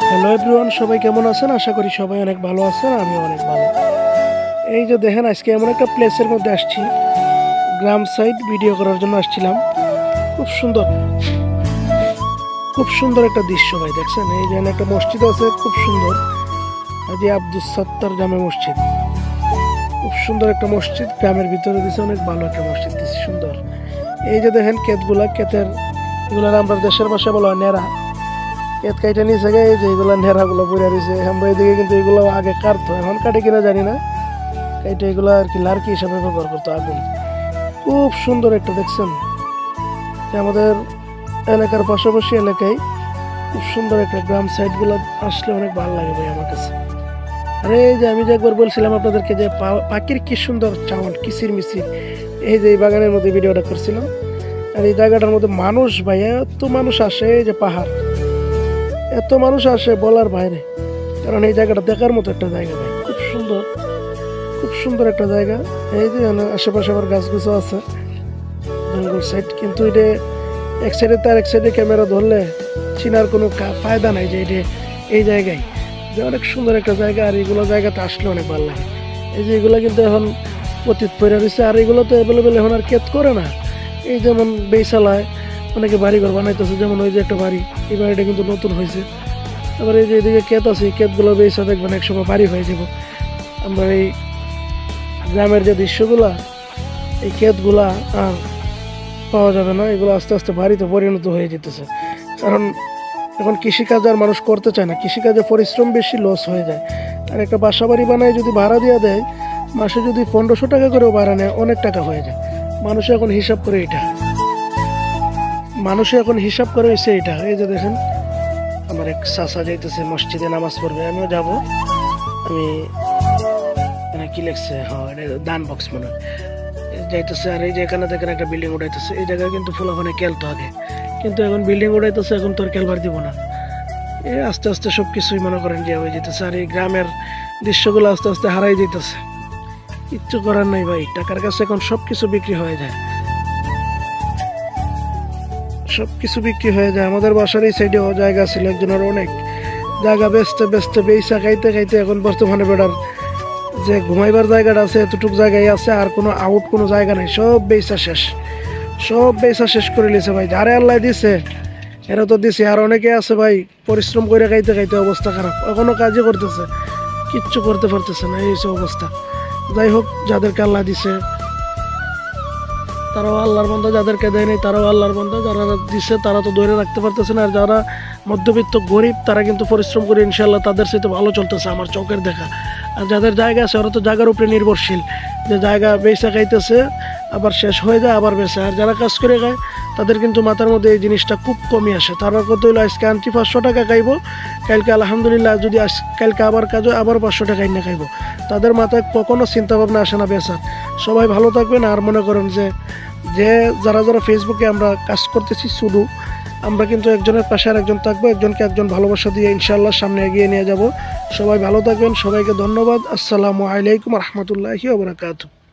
Hello everyone, সবাই কেমন আছেন? আশা করি সবাই অনেক ভালো আছেন, আমিও অনেক ভালো। এই যে দেখেন, আজকে এমন একটা প্লেসের মধ্যে আসছি, গ্রাম সাইড ভিডিও করার জন্য আসছিলাম। খুব সুন্দর, খুব সুন্দর একটা দৃশ্য ভাই। দেখছেন, এই যে একটা মসজিদ আছে, খুব সুন্দর, হাজী আব্দুস সাত্তার জামে মসজিদ। খুব সুন্দর একটা মসজিদ, গ্রামের ভিতরে দিছে, অনেক ভালো একটা মসজিদ দিছে, সুন্দর। এই যে দেখেন ক্ষেতগুলা, ক্ষেতের এগুলার আমরা দেশের ভাষায় বলা হয় নেড়া। ক্ষেত কাইটা নিচে গে এই যে এগুলো নেড়াগুলো পড়ে রয়েছে, আমরা এদিকে কিন্তু এগুলো আগে কাটতো, এখন কাটে কিনা জানি না। কাইটা এগুলো আর কি লার্কি হিসাবে ব্যবহার করতো, আগুন। খুব সুন্দর একটা, দেখছেন, আমাদের এলাকার পাশাপাশি এলাকায় খুব সুন্দর একটা গ্রাম সাইডগুলো আসলে অনেক ভালো লাগে ভাই আমার কাছে। আরে এই যে আমি যে একবার বলছিলাম আপনাদেরকে যে পাখির কি সুন্দর সাউন্ড, কিচির মিচির, এই যে এই বাগানের মধ্যে ভিডিওটা করছিলাম। আর এই জায়গাটার মধ্যে মানুষ ভাই, এত মানুষ আসে, এই যে পাহাড়, এত মানুষ আসে বলার বাইরে। কারণ এই জায়গাটা দেখার মতো একটা জায়গা ভাই, খুব সুন্দর, খুব সুন্দর একটা জায়গা। এই যে আশেপাশে আবার গাছগুছো আছে, জঙ্গল সাইড, কিন্তু এটা এক সাইডে তার এক সাইডে ক্যামেরা ধরলে চিনার কোনো ফায়দা নাই যে এটা এই জায়গায় যে অনেক সুন্দর একটা জায়গা। আর এইগুলো জায়গাতে আসলে অনেক ভালো লাগে। এই যে এগুলো কিন্তু এখন পতিত পড়ে রয়েছে, আর এগুলো তো অ্যাভেলেবেল এখন আর ক্ষেত করে না। এই যেমন বেইসালায় অনেকে বাড়িঘর বানাইতেছে, যেমন ওই যে একটা বাড়ি, এই বাড়িটা কিন্তু নতুন হয়েছে। আবার এই যে এদিকে ক্ষেত আছে, ক্ষেতগুলো বেইসা দেখবেন একসময় বাড়ি হয়ে যাব। আমরা এই গ্রামের যে দৃশ্যগুলা, এই ক্ষেতগুলা আর পাওয়া যাবে না, এগুলো আস্তে আস্তে বাড়িতে পরিণত হয়ে যেতেছে। কারণ এখন কৃষিকাজ আর মানুষ করতে চায় না, কৃষিকাজে পরিশ্রম বেশি, লস হয়ে যায়। আর একটা বাসা বাড়ি বানায় যদি ভাড়া দিয়ে দেয়, মাসে যদি 1500 টাকা করেও ভাড়া নেয়, অনেক টাকা হয়ে যায়। মানুষে এখন হিসাব করে এটা, মানুষে এখন হিসাব করে হয়েছে এটা। এই যে দেখেন, আমার এক চাচা যাইতেছে মসজিদে নামাজ পড়বে, আমিও যাব। আমি এখানে কি লিখছে, হ্যাঁ এটা দান বক্স মনে হয়, যাইতেছে। আর এই যে এখানে দেখেন একটা বিল্ডিং উঠাইতেছে, এই জায়গায় কিন্তু ফুলাফানে খেলতো আগে, কিন্তু এখন বিল্ডিং উঠাইতেছে, এখন তো আর খেলবার দিব না। এই আস্তে আস্তে সব কিছুই মনে করেন যে হয়ে যেতেছে। আর এই গ্রামের দৃশ্যগুলো আস্তে আস্তে হারাই যেতেছে, কিচ্ছু করার নাই ভাই, টাকার কাছে এখন সব কিছু বিক্রি হয়ে যায়, সব কিছু বিক্রি হয়ে যায়। আমাদের বাসার এই সাইডেও জায়গা ছিল একজনের, অনেক জায়গা বেচতে বেচতে বেচা খাইতে খাইতে এখন বর্তমানে বেড়ার যে ঘুমাইবার জায়গাটা আছে, এতটুক জায়গায় আছে, আর কোনো আউট কোনো জায়গা নাই, সব বেচা শেষ, সব বেচা শেষ করে নিয়েছে ভাই। যারে আল্লাহ দিছে এরা তো দিছে, আর অনেকে আছে ভাই পরিশ্রম করে খাইতে খাইতে অবস্থা খারাপ, এখনো কাজই করতেছে, কিচ্ছু করতে পারতেছে না, এই হচ্ছে অবস্থা। যাই হোক, যাদেরকে আল্লাহ দিছে তারাও আল্লাহর বান্দা, যাদেরকে দেয় নাই তারাও আল্লাহর বান্দা। যারা দিছে তারা তো ধরে রাখতে পারতেছে না, আর যারা মধ্যবিত্ত গরিব তারা কিন্তু পরিশ্রম করে ইনশাল্লাহ তাদের সাথে ভালো চলতেছে, আমার চোখের দেখা। আর যাদের জায়গা আছে ওরা তো জায়গার উপরে নির্ভরশীল, যে জায়গা বেচা খাইতেছে, আবার শেষ হয়ে যায় আবার বেচে। আর যারা কাজ করে খায় তাদের কিন্তু মাথার মধ্যে এই জিনিসটা খুব কমই আসে। তারা কত হইলো, আজকে আনছি 500 টাকা খাইবো, কালকে আলহামদুলিল্লাহ যদি কালকে আবার কাজ হয় আবার 500 টাকা এনে খাইবো। তাদের মাথায় কখনো চিন্তা ভাবনা আসে না বেচার। সবাই ভালো থাকবেন। আর মনে করেন যে যারা যারা ফেসবুকে আমরা কাজ করতেছি, শুধু আমরা কিন্তু একজনের পাশে আর একজন থাকবো, একজনকে একজন ভালোবাসা দিয়ে ইনশাআল্লাহ সামনে এগিয়ে নিয়ে যাব। সবাই ভালো থাকবেন, সবাইকে ধন্যবাদ। আসসালামু আলাইকুম রহমতুল্লাহি ওয়া বারাকাতুহু।